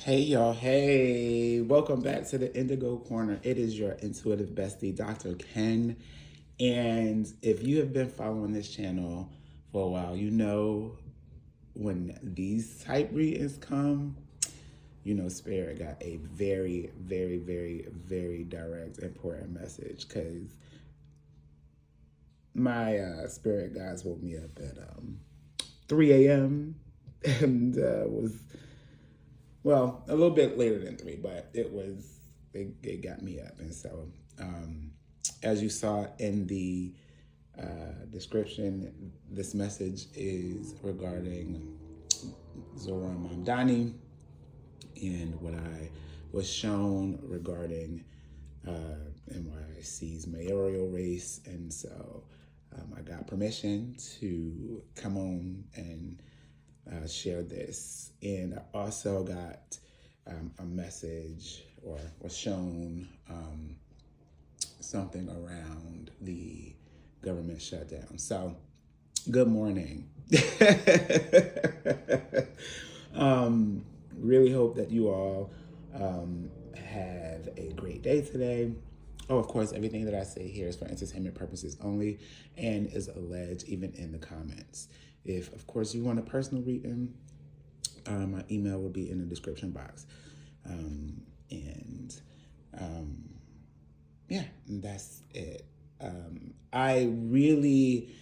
Hey y'all, hey, welcome back to the Indigo Corner. It is your intuitive bestie, Dr. Ken. And if you have been following this channel for a while, you know when these type readings come, you know Spirit got a very, very, very, very direct, important message. Because my spirit guides woke me up at 3 a.m. and was well, a little bit later than 3, but it got me up. And so, as you saw in the description, this message is regarding Zohran Mamdani and what I was shown regarding NYC's mayoral race. And so I got permission to come on and share this. And I also got a message, or was shown something around the government shutdown. So, good morning. Really hope that you all have a great day today. Oh, of course, everything that I say here is for entertainment purposes only and is alleged even in the comments. If, of course, you want a personal reading, my email will be in the description box. Yeah, that's it. I really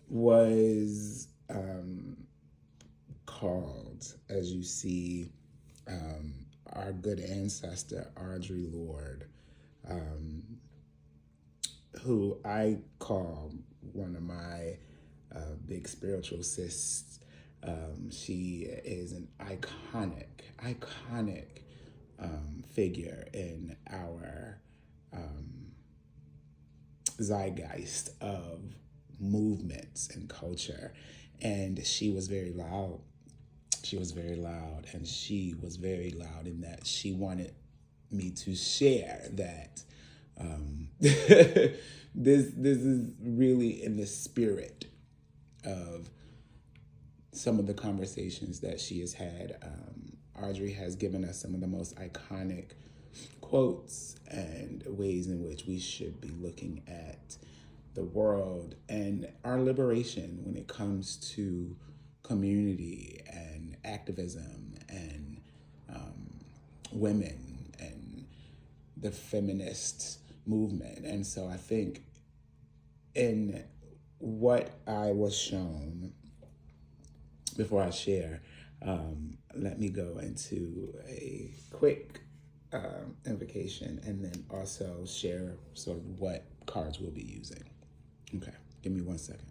was called, as you see, our good ancestor, Audre Lorde, who I call one of my big spiritual sis. She is an iconic figure in our zeitgeist of movements and culture. And she was very loud. She was very loud, and she was very loud in that she wanted me to share that this is really in the spirit of some of the conversations that she has had. Audre has given us some of the most iconic quotes and ways in which we should be looking at the world and our liberation when it comes to community and activism and women and the feminist movement. And so I think in what I was shown, before I share, let me go into a quick invocation and then also share sort of what cards we'll be using. Okay, give me 1 second.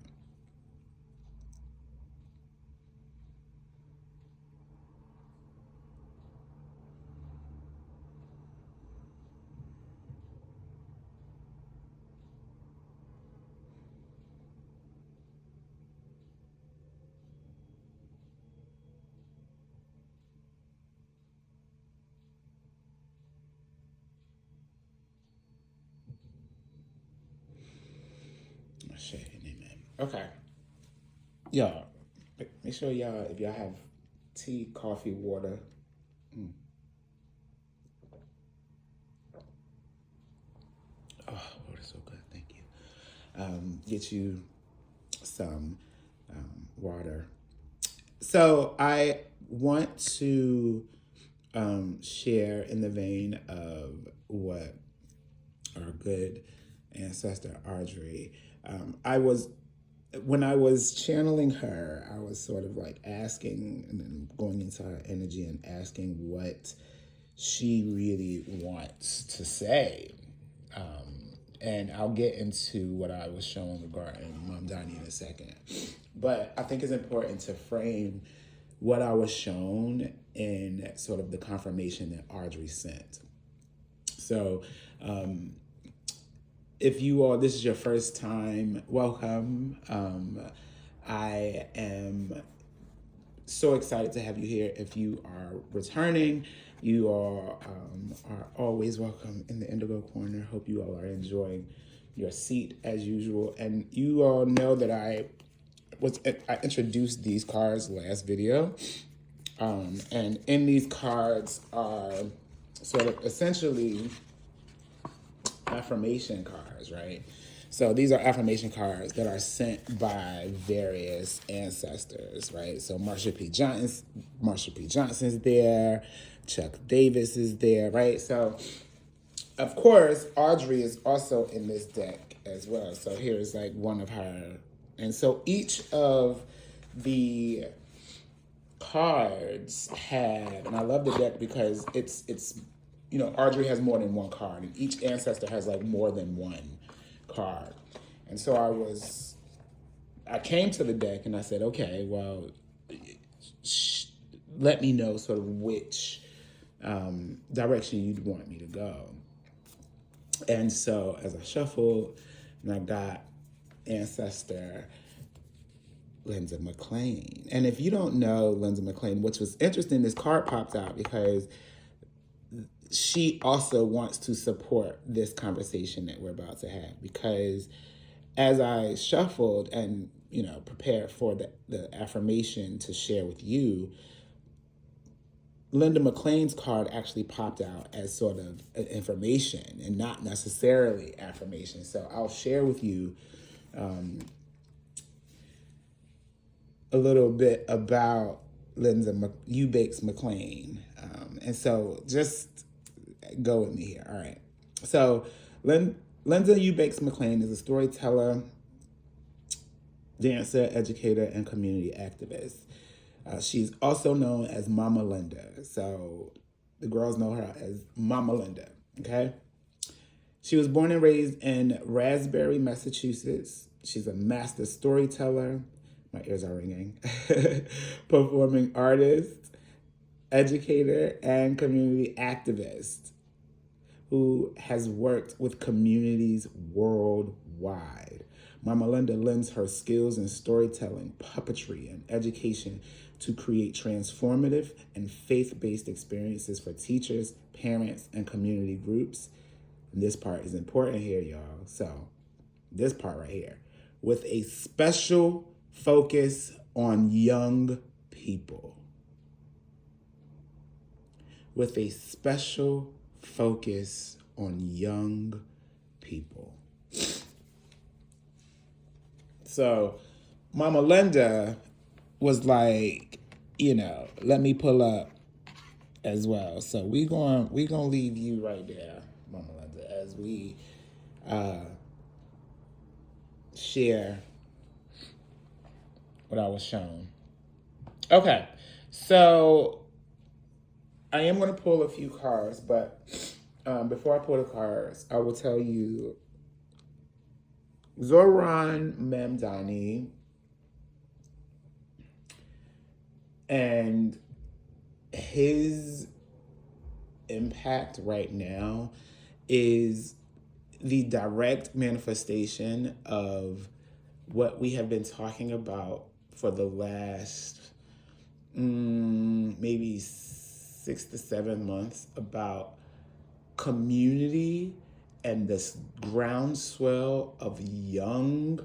Amen. Okay. Y'all, make sure y'all, if y'all have tea, coffee, water. Oh, water's so good. Thank you. Get you some water. So I want to share in the vein of what our good ancestor Audre. When I was channeling her, I was sort of like asking and then going into her energy and asking what she really wants to say. And I'll get into what I was shown regarding Mamdani in a second. But I think it's important to frame what I was shown in sort of the confirmation that Audre sent. So, if you all, this is your first time, welcome. I am so excited to have you here. If you are returning, you all are always welcome in the Indigo Corner. Hope you all are enjoying your seat as usual. And you all know that I introduced these cards last video. And in these cards are sort of essentially affirmation cards, right? So these are affirmation cards that are sent by various ancestors, right? So Marsha P. Johnson's there, Chuck Davis is there, right? So of course, Audre is also in this deck as well. So here's like one of her. And so each of the cards have, and I love the deck because it's Audre has more than one card, and each ancestor has like more than one card. And so I came to the deck and I said, okay, well, let me know sort of which direction you'd want me to go. And so as I shuffled, and I got ancestor Linda McLean. And if you don't know Linda McLean, which was interesting, this card popped out because she also wants to support this conversation that we're about to have. Because as I shuffled and, prepared for the affirmation to share with you, Linda McLean's card actually popped out as sort of information and not necessarily affirmation. So I'll share with you a little bit about Linda Eubanks McLean. And so just go with me here. All right. So Linda Eubanks McLean is a storyteller, dancer, educator, and community activist. She's also known as Mama Linda. So the girls know her as Mama Linda, okay? She was born and raised in Raspberry, Massachusetts. She's a master storyteller. My ears are ringing. Performing artist, educator, and community activist who has worked with communities worldwide. Mama Linda lends her skills in storytelling, puppetry, and education to create transformative and faith-based experiences for teachers, parents, and community groups. And this part is important here, y'all. So this part right here, with a special focus on young people. With a special focus on young people. So Mama Linda was like, let me pull up as well. So we gonna leave you right there, Mama Linda, as we share what I was shown. Okay, so I am going to pull a few cards, but before I pull the cards, I will tell you Zohran Mamdani and his impact right now is the direct manifestation of what we have been talking about for the last maybe 6 to 7 months about community and this groundswell of young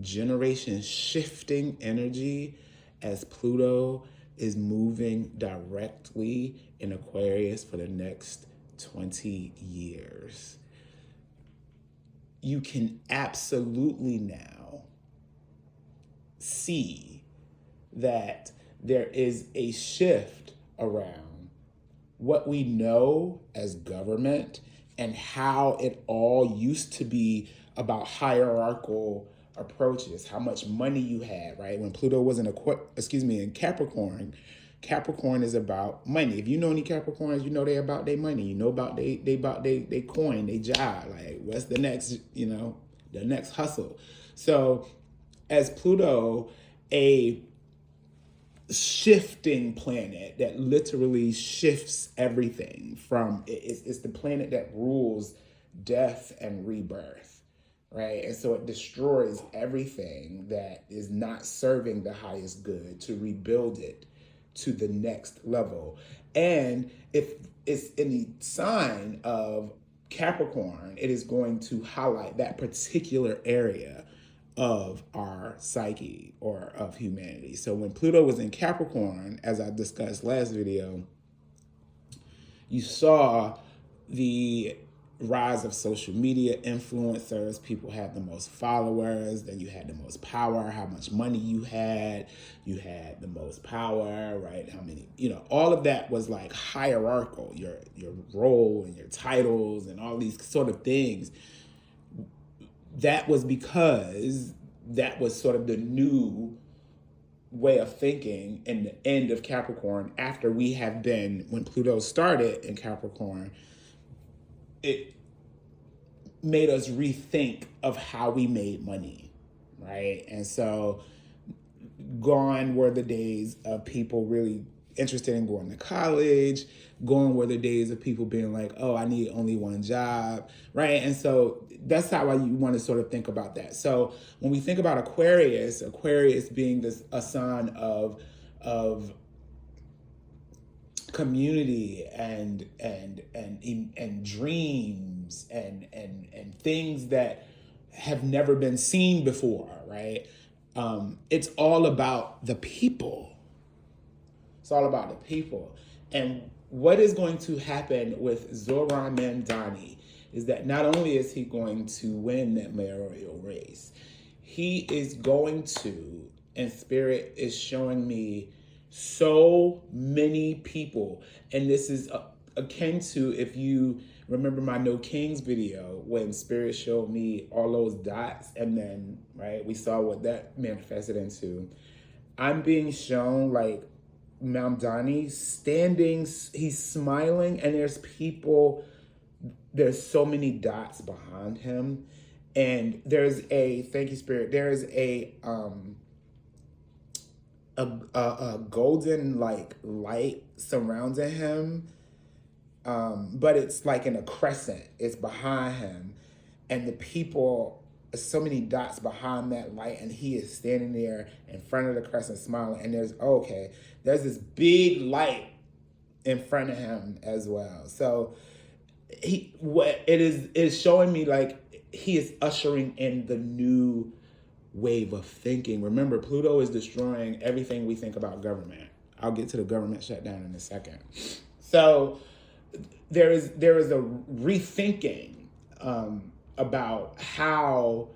generation shifting energy as Pluto is moving directly in Aquarius for the next 20 years. You can absolutely now see that there is a shift around what we know as government and how it all used to be about hierarchical approaches, how much money you had, right? When Pluto was in Capricorn, Capricorn is about money. If you know any Capricorns, you know they about their money. You know about they coin, they job. Like, what's the next, the next hustle. So as Pluto, a shifting planet that literally shifts everything from, it's the planet that rules death and rebirth, right? And so it destroys everything that is not serving the highest good to rebuild it to the next level. And if it's in the sign of Capricorn, it is going to highlight that particular area of our psyche or of humanity. So when Pluto was in Capricorn, as I discussed last video, you saw the rise of social media influencers. People had the most followers, then you had the most power, how much money you had the most power, right? How many, all of that was like hierarchical, your role and your titles and all these sort of things. That was because that was sort of the new way of thinking in the end of Capricorn. After we have been, when Pluto started in Capricorn, it made us rethink of how we made money, right? And so gone were the days of people really interested in going to college. Gone were the days of people being like, oh, I need only one job, right? And so that's how you want to sort of think about that. So when we think about Aquarius being a sign of community and dreams and things that have never been seen before, right? It's all about the people. It's all about the people. And what is going to happen with Zohran Mamdani is that not only is he going to win that mayoral race, he is going to, and Spirit is showing me so many people. And this is akin to, if you remember my No Kings video, when Spirit showed me all those dots, and then, right, we saw what that manifested into. I'm being shown like Mamdani standing, he's smiling, and there's so many dots behind him. And there's thank you, Spirit, there's a golden like light surrounding him. But it's like in a crescent, it's behind him. And the people, so many dots behind that light, and he is standing there in front of the crescent smiling. And there's this big light in front of him as well. So it is showing me like he is ushering in the new wave of thinking. Remember, Pluto is destroying everything we think about government. I'll get to the government shutdown in a second. So there is a rethinking about how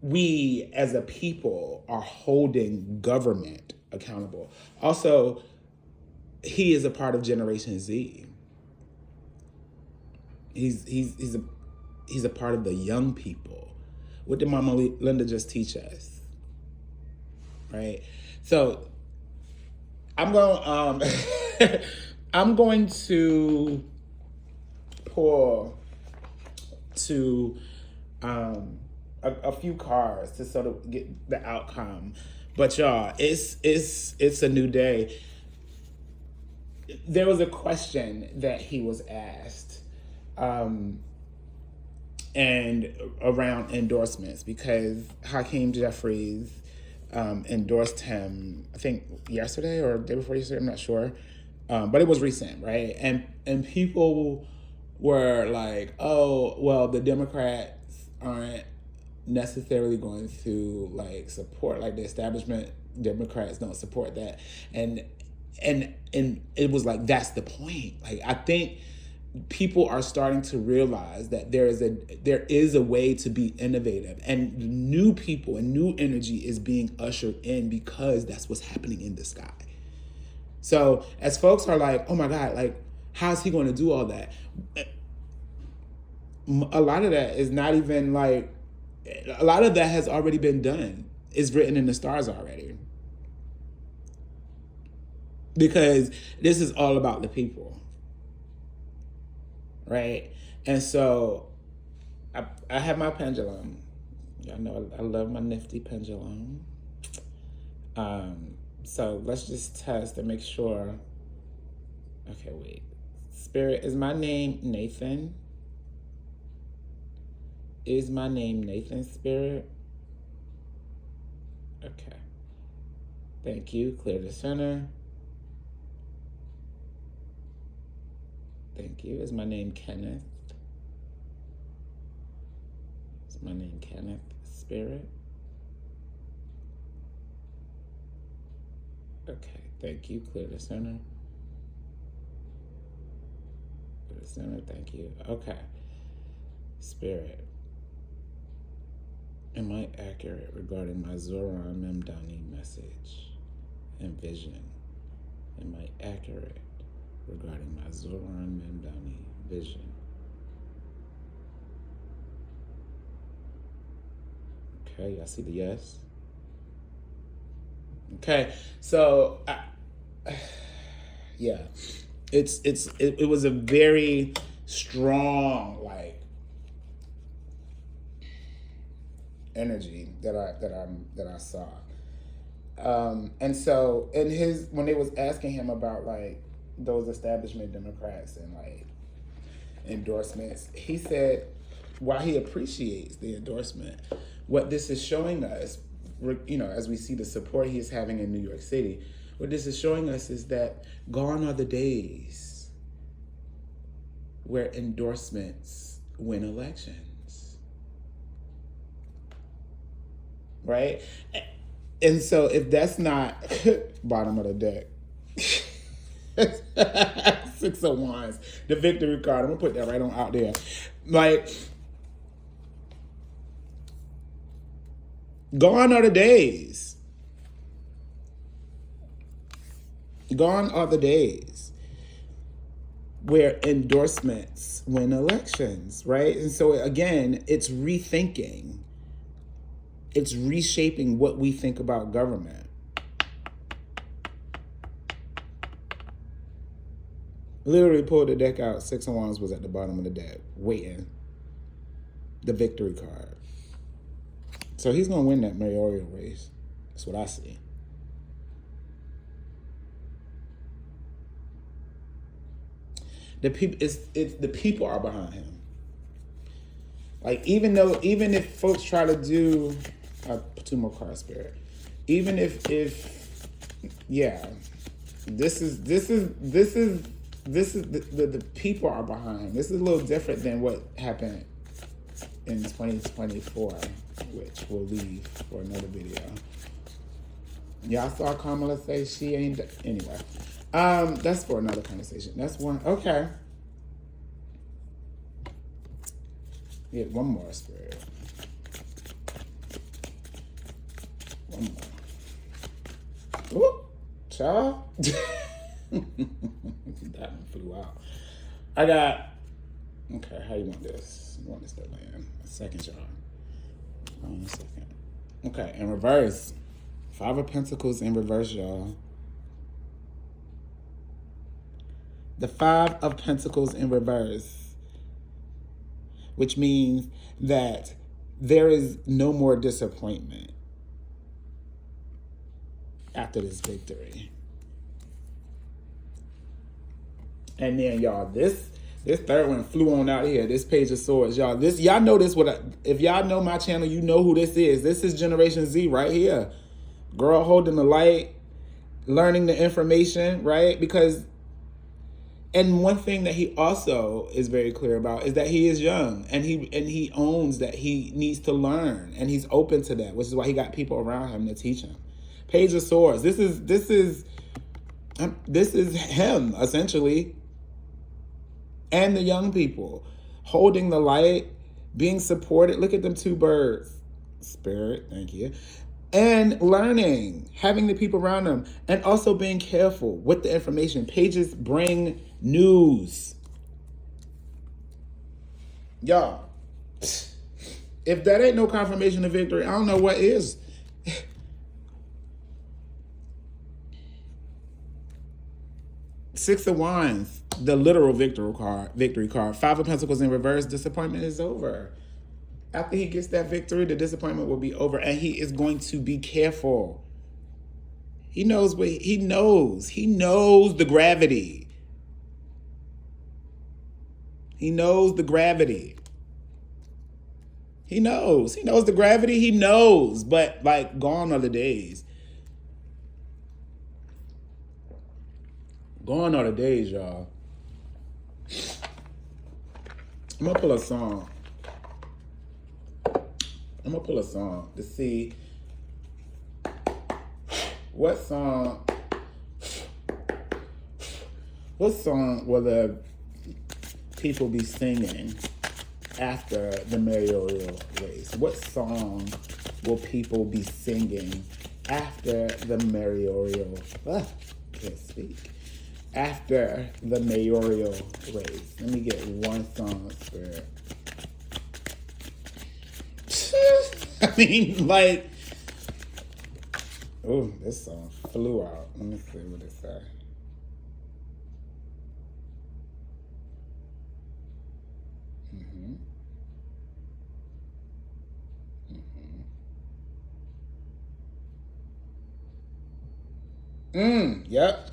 we as a people are holding government accountable. Also, he is a part of Generation Z. He's a part of the young people. What did Mama Linda just teach us? Right? So I'm going to pull to a few cards to sort of get the outcome. But y'all, it's a new day. There was a question that he was asked, and around endorsements, because Hakeem Jeffries endorsed him, I think yesterday or the day before yesterday, I'm not sure, but it was recent, right? And people were like, oh, well, the Democrats aren't necessarily going to like support, like the establishment Democrats don't support that, and it was like, that's the point. Like, I think people are starting to realize that there is a way to be innovative, and new people and new energy is being ushered in, because that's what's happening in the sky. So as folks are like, oh my God, like, how's he going to do all that? A lot of that is not even like, a lot of that has already been done. It's written in the stars already. Because this is all about the people. Right? And so I have my pendulum. Y'all know I love my nifty pendulum. So let's just test and make sure. Okay, wait. Spirit, is my name Nathan? Is my name Nathan, Spirit? Okay. Thank you. Clear the center. Thank you. Is my name Kenneth? Is My name Kenneth Spirit. Okay, thank you. Clear the center. Clear the center, thank you. Okay. Spirit. Am I accurate regarding my Zohran Mamdani message and vision? Am I accurate regarding my Zohran Mamdani vision? Okay, y'all see the yes? Okay, so yeah, it was a very strong like energy that I saw, and so when they was asking him about like those establishment Democrats and like endorsements, he said while he appreciates the endorsement, what this is showing us, as we see the support he is having in New York City, what this is showing us is that gone are the days where endorsements win elections, right? And so if that's not bottom of the deck, 6 of Wands, the victory card, I'm gonna put that right on out there. Like, gone are the days. Gone are the days where endorsements win elections, right? And so again, it's rethinking. It's reshaping what we think about government. Literally pulled the deck out. 6 of Wands was at the bottom of the deck, waiting. The victory card. So he's going to win that mayoral race. That's what I see. The people are behind him. Like even if folks try to do, I'll put 2 more cards, Spirit. Even if yeah, this is the people are behind. This is a little different than what happened in 2024, which we'll leave for another video. Y'all saw Kamala say she ain't anyway. That's for another conversation. That's one. Okay. Yeah, one more, Spirit. One more. Whoop, child. That one flew out. I got. Okay, how you want this? You want this to land? A second, y'all. Hold on a second. Okay, in reverse. 5 of Pentacles in reverse, y'all. The 5 of Pentacles in reverse, which means that there is no more disappointment after this victory. And then, y'all, this third one flew on out here. This Page of Swords, y'all. Y'all know this. If y'all know my channel, you know who this is. This is Generation Z right here. Girl holding the light, learning the information, right? And one thing that he also is very clear about is that he is young, and he owns that he needs to learn, and he's open to that, which is why he got people around him to teach him. Page of Swords. This is him essentially, and the young people holding the light, being supported. Look at them 2 birds. Spirit, thank you. And learning, having the people around them, and also being careful with the information. Pages bring news. Y'all, if that ain't no confirmation of victory, I don't know what is. Six of Wands, the literal victory card. 5 of Pentacles in reverse, disappointment is over. After he gets that victory, the disappointment will be over, and he is going to be careful. He knows he knows the gravity. He knows the gravity. He knows the gravity. He knows, but like, gone are the days. Gone are the days, y'all. I'm gonna pull a song. I'm gonna pull a song to see what song will the people be singing after the mayoral race? What song will people be singing after the mayoral? Can't speak. After the mayoral race. Let me get one song, Spirit. I mean, like, oh, this song flew out. Let me see what it says. Yep.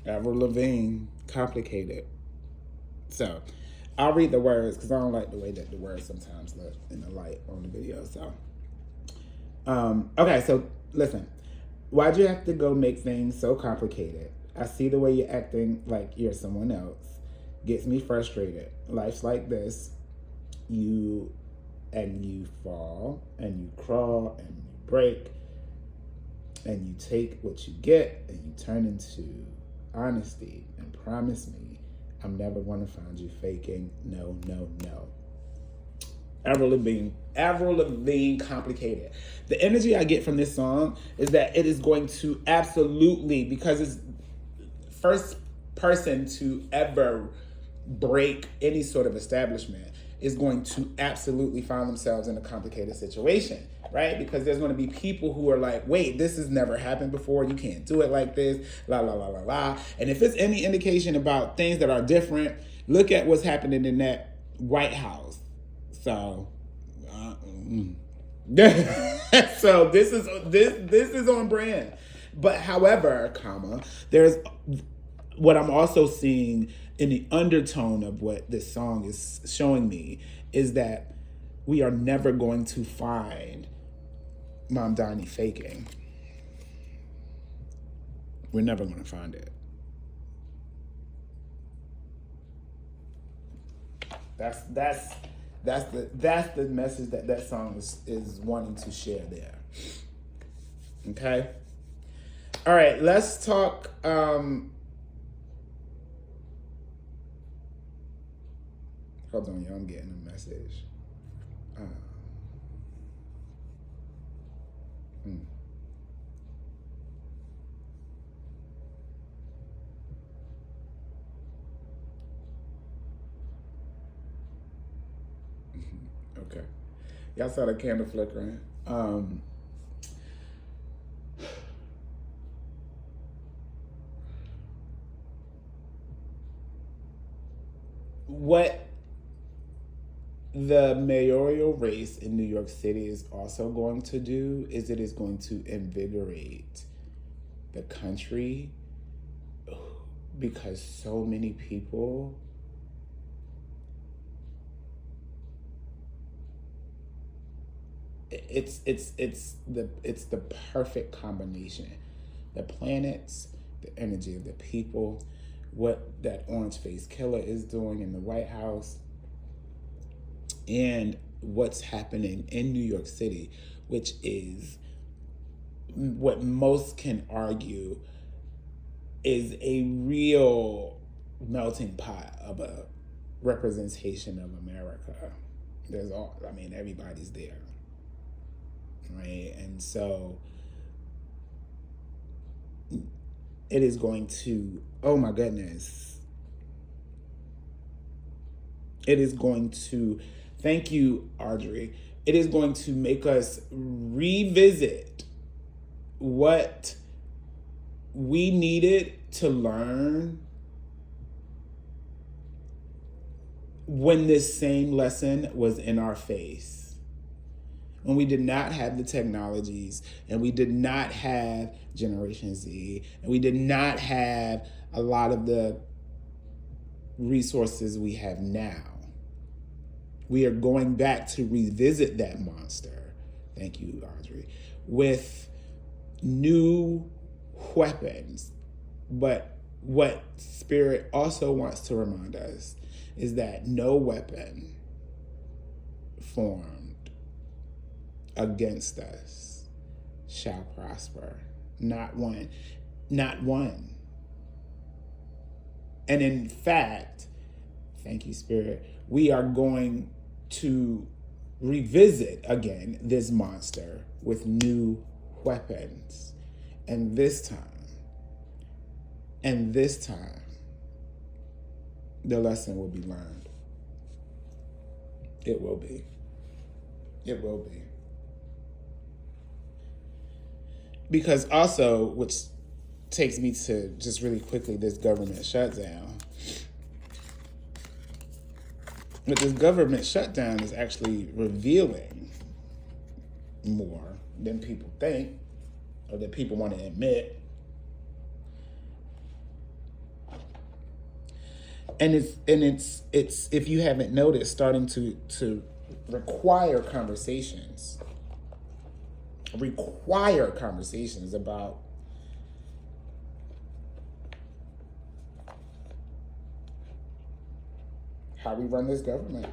Avril Lavigne, Complicated. So, I'll read the words because I don't like the way that the words sometimes look in the light on the video. So, okay, so listen. Why'd you have to go make things so complicated? I see the way you're acting like you're someone else. Gets me frustrated. Life's like this. You fall and you crawl and you break and you take what you get and you turn into honesty and promise me I'm never going to find you faking. No, no, no. Avril Lavigne, Complicated. The energy I get from this song is that it is going to absolutely, because it's first person to ever break any sort of establishment, is going to absolutely find themselves in a complicated situation, right? Because there's going to be people who are like, wait, this has never happened before. You can't do it like this, la, la, la, la, la. And if it's any indication about things that are different, look at what's happening in that White House. So, so this is on brand. But however, there's what I'm also seeing in the undertone of what this song is showing me is that we are never going to find Mamdani faking. We're never going to find it. That's the message that song is wanting to share there. Okay. All right. Let's talk. Hold on, y'all. I'm getting a message. Okay. Y'all saw the candle flickering. What the mayoral race in New York City is also going to do is it is going to invigorate the country because so many people it's the perfect combination. The planets, the energy of the people, what that orange faced killer is doing in the White House, and what's happening in New York City, which is what most can argue is a real melting pot of a representation of America. Everybody's there, right? And so it is going to, oh my goodness, it is going to, thank you, Audre, it is going to make us revisit what we needed to learn when this same lesson was in our face. When we did not have the technologies, and we did not have Generation Z, and we did not have a lot of the resources we have now. We are going back to revisit that monster, thank you, Audre, with new weapons. But what Spirit also wants to remind us is that no weapon formed against us shall prosper. Not one. Not one. And in fact, thank you, Spirit, we are going to revisit again this monster with new weapons. And this time, the lesson will be learned. It will be. It will be. Because also, which takes me to just really quickly this government shutdown. But this government shutdown is actually revealing more than people think or that people want to admit. And it's if you haven't noticed, starting to require conversations about how we run this government.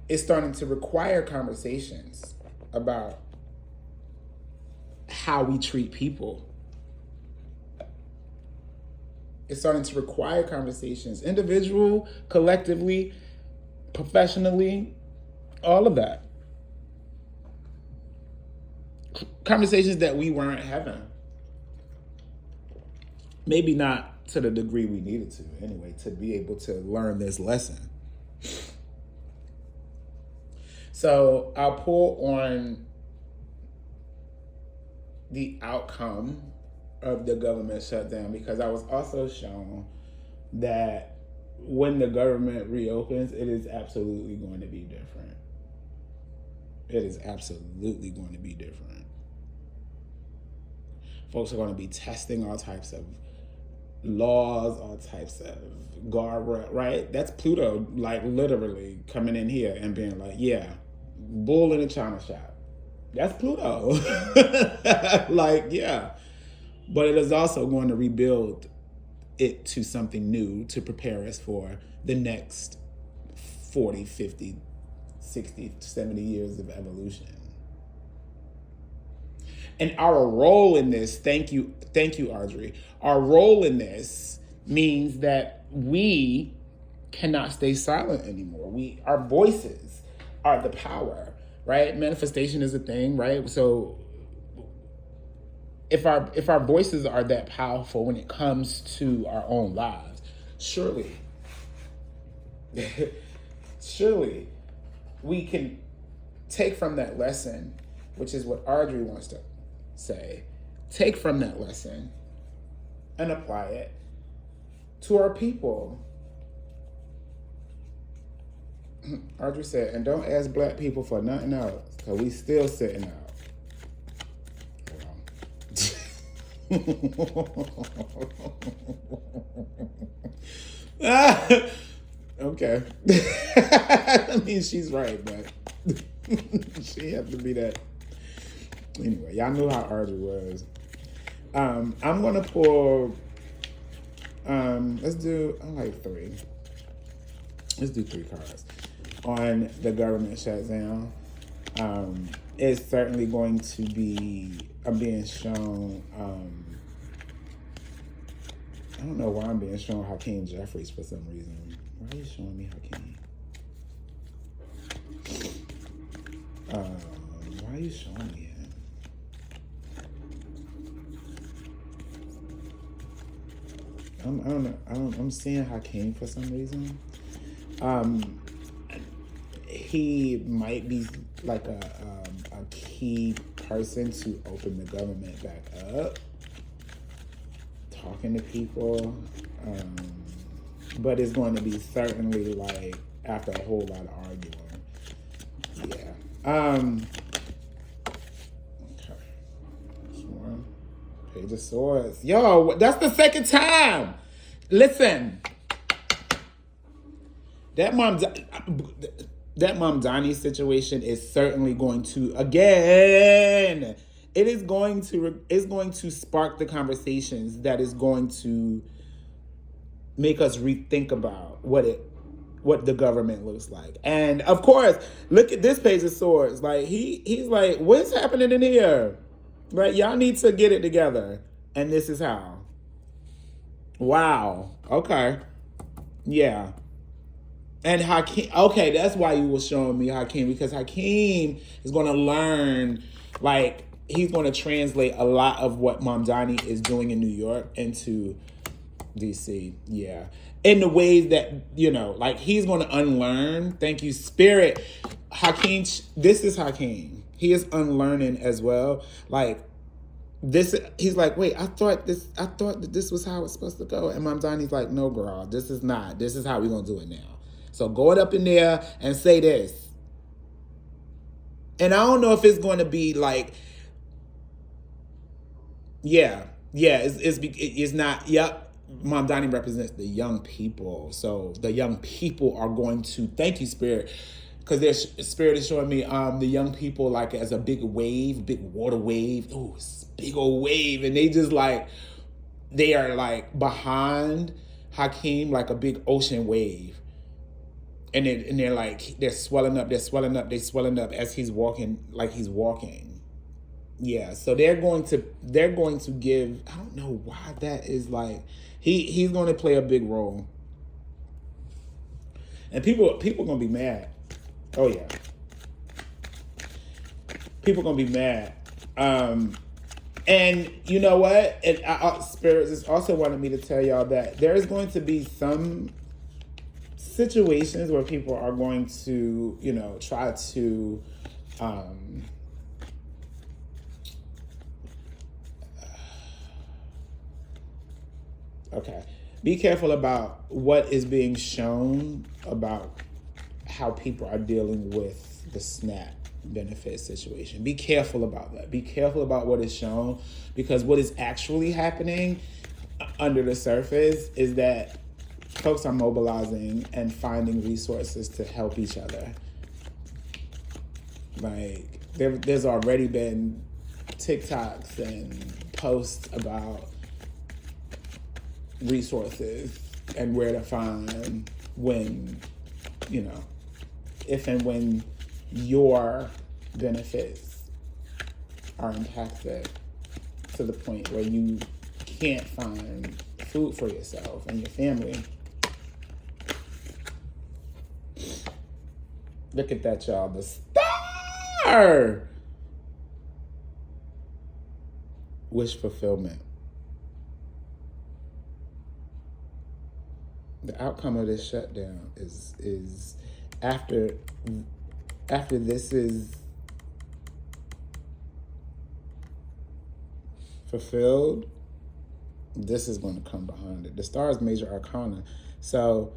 It's starting to require conversations about how we treat people. It's starting to require conversations, individual, collectively, professionally, all of that. Conversations that we weren't having. Maybe not to the degree we needed to, anyway, to be able to learn this lesson. So I'll pull on the outcome of the government shutdown because I was also shown that when the government reopens, it is absolutely going to be different. It is absolutely going to be different. Folks are going to be testing all types of laws, all types of guardrail, right? That's Pluto, like literally coming in here and being like, yeah, bull in a china shop. That's Pluto. Like, yeah. But it is also going to rebuild it to something new to prepare us for the next 40, 50, 60, 70 years of evolution. And our role in this, thank you, Audre. Our role in this means that we cannot stay silent anymore. Our voices are the power, right? Manifestation is a thing, right? So if our voices are that powerful when it comes to our own lives, surely we can take from that lesson, which is what Audre wants to say, take from that lesson and apply it to our people. Audre said, and don't ask black people for nothing else, because we still sitting out. Okay. I mean, she's right, but she have to be that. Anyway, y'all knew how Audre was. I'm gonna pull. Let's do. I like three. Let's do 3 cards on the government shutdown. It's certainly going to be. I'm being shown. I don't know why I'm being shown Hakeem Jeffries for some reason. Why are you showing me Hakeem? Why are you showing me him? I don't know. I'm seeing Hakeem for some reason. He might be like a key person to open the government back up, talking to people, but it's going to be certainly like after a whole lot of arguing. Yeah. Okay. One. Page of Swords. Yo, that's the second time. Listen. That Mamdani situation is certainly going to, again, it's going to spark the conversations that is going to make us rethink about what what the government looks like. And of course, look at this page of swords. Like he's like, what's happening in here? Right? Y'all need to get it together. And this is how. Wow. Okay. Yeah. And Hakeem, okay, that's why you were showing me Hakeem, because Hakeem is going to learn, like, he's going to translate a lot of what Mamdani is doing in New York into DC. Yeah. In the ways that, you know, like, he's going to unlearn. Thank you, Spirit. Hakeem, this is Hakeem. He is unlearning as well. Like, this, he's like, wait, I thought that this was how it's supposed to go. And Mamdani's like, no, girl, this is not. This is how we're going to do it now. So go it up in there and say this. And I don't know if it's going to be like, it's not, yep, Mamdani represents the young people. So the young people are going to, thank you, Spirit, because their Spirit is showing me the young people like as a big wave, big water wave. Oh, it's a big old wave. And they just like, they are like behind Hakeem like a big ocean wave. And they're like, they're swelling up as he's walking, like he's walking. Yeah, so they're going to give, I don't know why that is like, he's going to play a big role. And people going to be mad. Oh yeah. People going to be mad. And you know what? And Spirits is also wanted me to tell y'all that there's going to be some situations where people are going to, you know, try to okay, be careful about what is being shown about how people are dealing with the SNAP benefit situation. Be careful about that. Be careful about what is shown, because what is actually happening under the surface is that folks are mobilizing and finding resources to help each other. Like, there's already been TikToks and posts about resources and where to find when, you know, if and when your benefits are impacted to the point where you can't find food for yourself and your family. Look at that, y'all. The star! Wish fulfillment. The outcome of this shutdown is after this is fulfilled, this is going to come behind it. The star is major arcana. So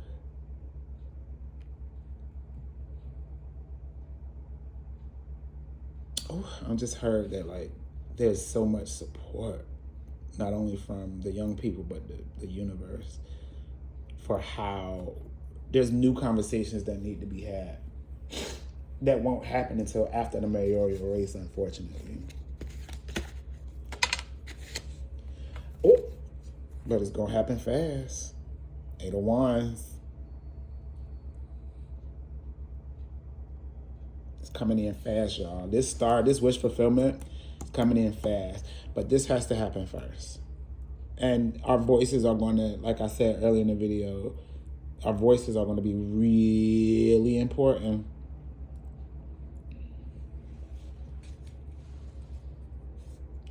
I just heard that like there's so much support, not only from the young people, but the universe, for how there's new conversations that need to be had that won't happen until after the mayoral race, unfortunately. Oh, but it's gonna happen fast. 8 of Wands. It's coming in fast, y'all. This wish fulfillment is coming in fast. But this has to happen first. And our voices are going to, like I said earlier in the video, our voices are going to be really important.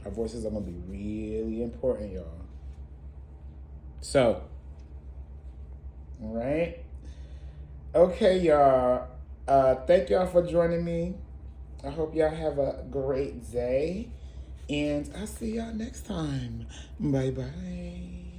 Our voices are going to be really important, y'all. So, all right. Okay, y'all. Thank y'all for joining me. I hope y'all have a great day. And I'll see y'all next time. Bye-bye.